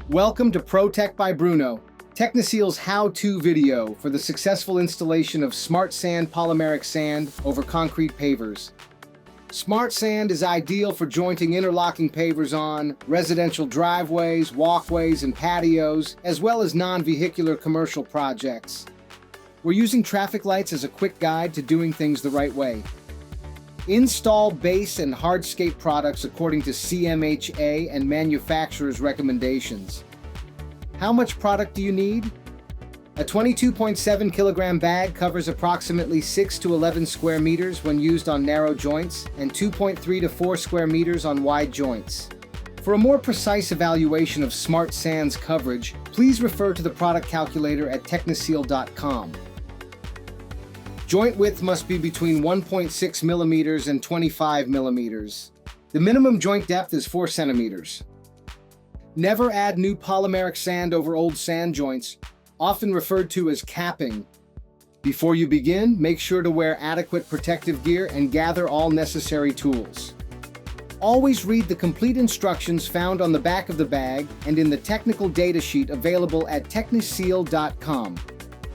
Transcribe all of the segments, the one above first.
Welcome to PROTEC by Bruno, Techniseal's how-to video for the successful installation of SmartSand polymeric sand over concrete pavers. SmartSand is ideal for jointing interlocking pavers on residential driveways, walkways, and patios, as well as non-vehicular commercial projects. We're using traffic lights as a quick guide to doing things the right way. Install base and hardscape products according to CMHA and manufacturer's recommendations. How much product do you need? A 22.7 kilogram bag covers approximately 6 to 11 square meters when used on narrow joints and 2.3 to 4 square meters on wide joints. For a more precise evaluation of SmartSand's coverage, please refer to the product calculator at Techniseal.com. Joint width must be between 1.6 millimeters and 25 millimeters. The minimum joint depth is 4 centimeters. Never add new polymeric sand over old sand joints, often referred to as capping. Before you begin, make sure to wear adequate protective gear and gather all necessary tools. Always read the complete instructions found on the back of the bag and in the technical data sheet available at Techniseal.com.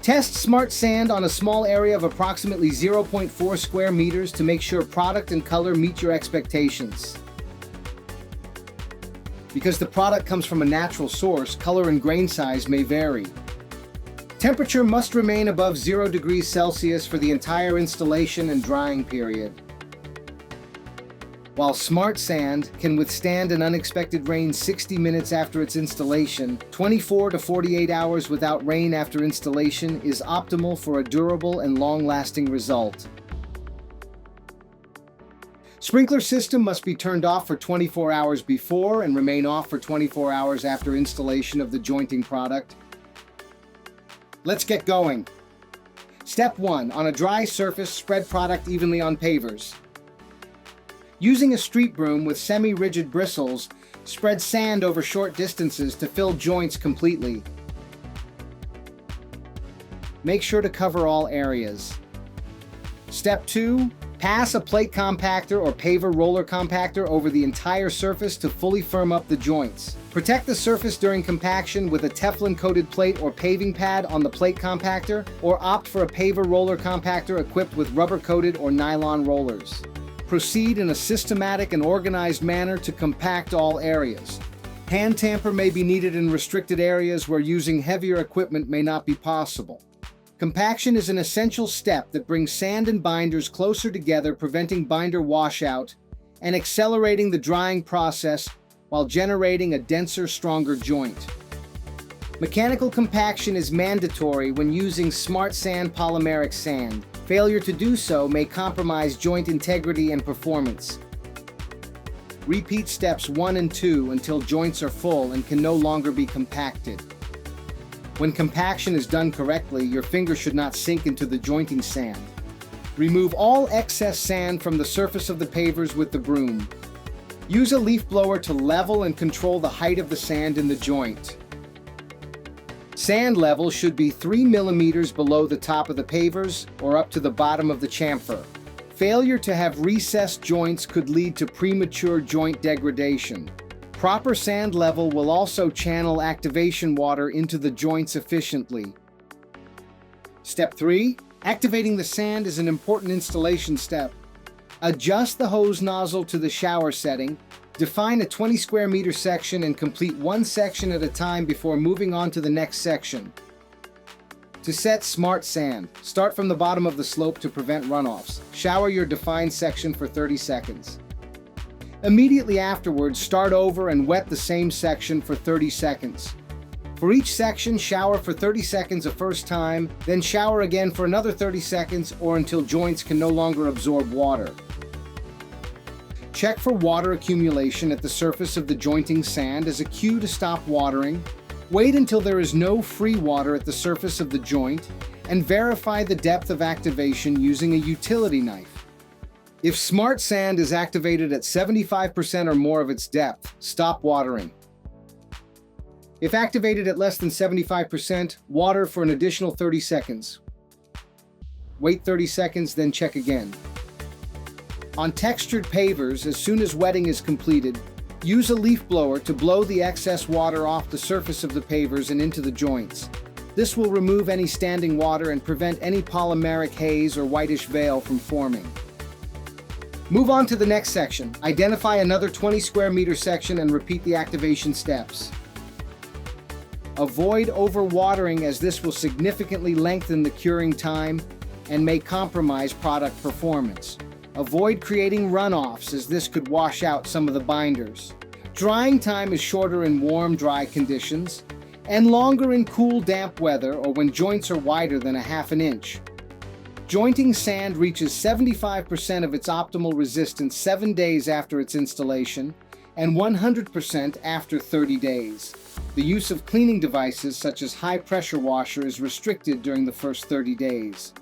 Test SmartSand on a small area of approximately 0.4 square meters to make sure product and color meet your expectations. Because the product comes from a natural source, color and grain size may vary. Temperature must remain above 0 degrees Celsius for the entire installation and drying period. While SmartSand can withstand an unexpected rain 60 minutes after its installation, 24 to 48 hours without rain after installation is optimal for a durable and long-lasting result. Sprinkler system must be turned off for 24 hours before and remain off for 24 hours after installation of the jointing product. Let's get going. Step 1. On a dry surface, spread product evenly on pavers. Using a street broom with semi-rigid bristles, spread sand over short distances to fill joints completely. Make sure to cover all areas. Step 2. Pass a plate compactor or paver roller compactor over the entire surface to fully firm up the joints. Protect the surface during compaction with a Teflon-coated plate or paving pad on the plate compactor, or opt for a paver roller compactor equipped with rubber-coated or nylon rollers. Proceed in a systematic and organized manner to compact all areas. Hand tamper may be needed in restricted areas where using heavier equipment may not be possible. Compaction is an essential step that brings sand and binders closer together, preventing binder washout and accelerating the drying process while generating a denser, stronger joint. Mechanical compaction is mandatory when using SmartSand polymeric sand. Failure to do so may compromise joint integrity and performance. Repeat steps 1 and 2 until joints are full and can no longer be compacted. When compaction is done correctly, your finger should not sink into the jointing sand. Remove all excess sand from the surface of the pavers with the broom. Use a leaf blower to level and control the height of the sand in the joint. Sand level should be 3 millimeters below the top of the pavers or up to the bottom of the chamfer. Failure to have recessed joints could lead to premature joint degradation. Proper sand level will also channel activation water into the joints efficiently. Step 3. Activating the sand is an important installation step. Adjust the hose nozzle to the shower setting. Define a 20 square meter section and complete one section at a time before moving on to the next section. To set SmartSand, start from the bottom of the slope to prevent runoffs. Shower your defined section for 30 seconds. Immediately afterwards, start over and wet the same section for 30 seconds. For each section, shower for 30 seconds a first time, then shower again for another 30 seconds or until joints can no longer absorb water. Check for water accumulation at the surface of the jointing sand as a cue to stop watering. Wait until there is no free water at the surface of the joint, and verify the depth of activation using a utility knife. If SmartSand is activated at 75% or more of its depth, stop watering. If activated at less than 75%, water for an additional 30 seconds. Wait 30 seconds, then check again. On textured pavers, as soon as wetting is completed, Use a leaf blower to blow the excess water off the surface of the pavers and into the joints. This will remove any standing water and prevent any polymeric haze or whitish veil from forming. Move on to the next section. Identify another 20 square meter section and repeat the activation steps. Avoid overwatering, as this will significantly lengthen the curing time and may compromise product performance. Avoid creating runoffs, as this could wash out some of the binders. Drying time is shorter in warm, dry conditions and longer in cool, damp weather or when joints are wider than 1/2 inch. Jointing sand reaches 75% of its optimal resistance 7 days after its installation and 100% after 30 days. The use of cleaning devices such as high-pressure washer is restricted during the first 30 days.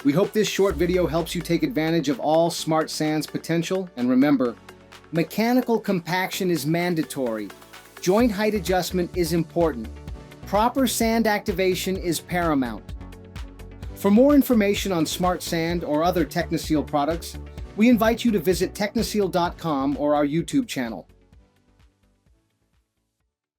We hope this short video helps you take advantage of all SmartSand's potential, and remember, mechanical compaction is mandatory. Joint height adjustment is important. Proper sand activation is paramount. For more information on SmartSand or other Techniseal products, we invite you to visit techniseal.com or our YouTube channel.